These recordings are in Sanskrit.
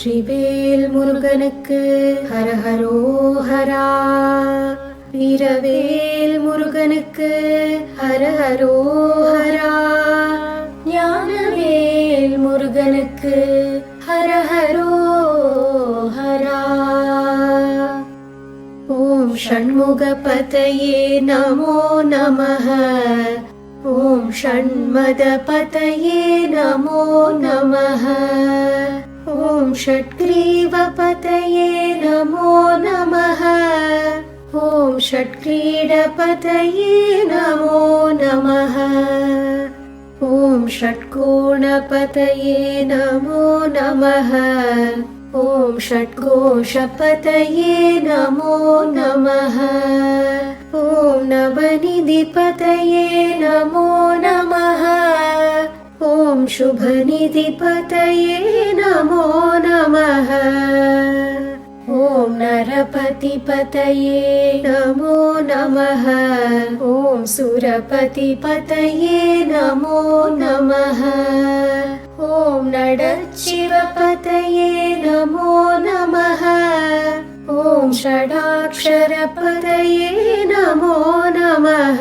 வெற்றிவேல் முருகனுக்கு ஹரஹரோஹரா. வீரவேல் முருகனுக்கு ஹரஹரோஹரா. ஞானவேல் முருகனுக்கு ஹரஹரோஹரா. ஓம் ஷண்முகபதயே நமோ நமः. ஓம் ஷண்மதபதயே நமோ நமः. ஓம் ஷட்க்ரீவபதயே நமோ நமः. ஓம் ஷட்க்ரீடபதயே நமோ நமः. ஓம் ஷட்கோணபதயே நமோ நமः. ஓம் ஷட்கோஷபதயே நமோ நமः. ஓம் நவநிதிபதயே நமோ நமः. ஓம் शुभनिधिपतये नमो नमः. ओम नरपतिपतये नमो नमः. ओम सुरपतिपतये नमो नमः. ओम नडच्चिवपतये नमो नमः. ओम षडाक्षरपतये नमो नमः.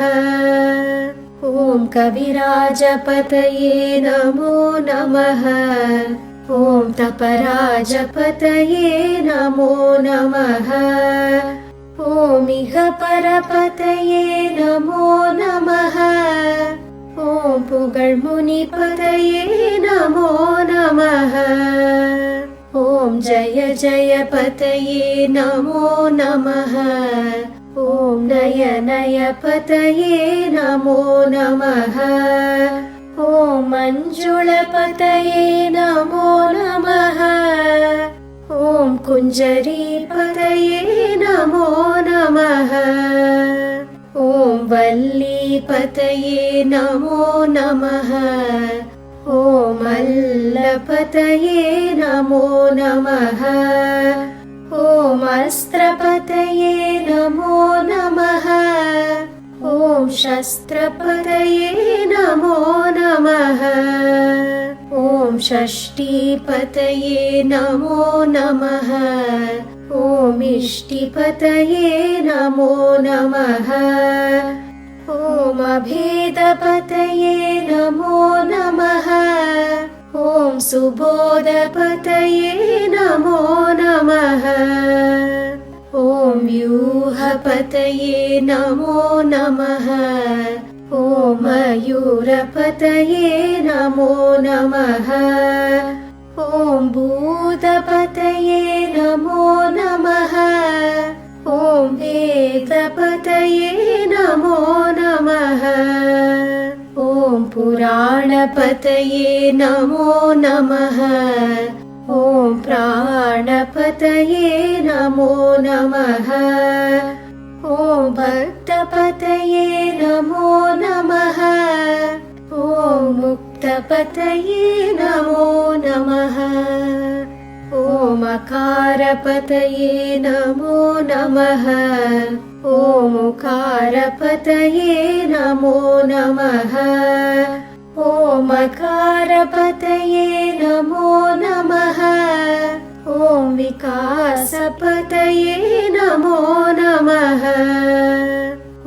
ओम कविराजपतये नमो नमः. ओम तपराजपतये नमो नमः. ओम इहपरपतये नमो नमः. ओम पुगळ्मुनिपतये नमो नमः. ओम जय जयपतये नमो नमः. ओम नयनयपतये नमो नमः. ओम मञ्जुळपतये नमो नमः. ओम कुञ्जरीपतये नमो नमः. ओम वल्लीपतये नमो नमः. ओम मल्लपतये नमो नमः. ओम अस्त्रपतये नमो नमः. ओम शस्त्रपतये नमो नमः. ओम षष्ठीपतये नमो नमः. ओम इष्टिपतये नमो नमः. ओम अभेदपतये नमो नमः. ओम सुबोधपतये नमो नमः. ओम व्यूहपतये नमो नमः. ओम मयूरपतये नमो नमः. ओम भूतपतये नमो नमः. ओम वेदपतये नमो नमः. ओम पुराणपतये नमो नमः. ओम प्राणपतये नमो नमः. ओम भक्तपतये नमो नमः. ओम मुक्तपतये नमो नमः. ओम अकारपतये नमो नमः. ओम उकारपतये नमो नमः. ओम अकारपतये नमो नमः. ओम विकासपतये नमो नमः.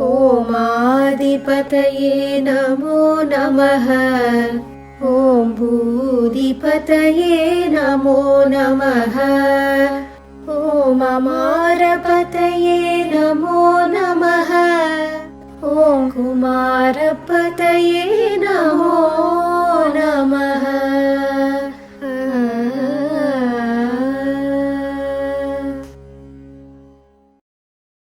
ओम आदिपतये नमो नमः. ओम भूदिपतये नमो नमः. ओम अमारपतये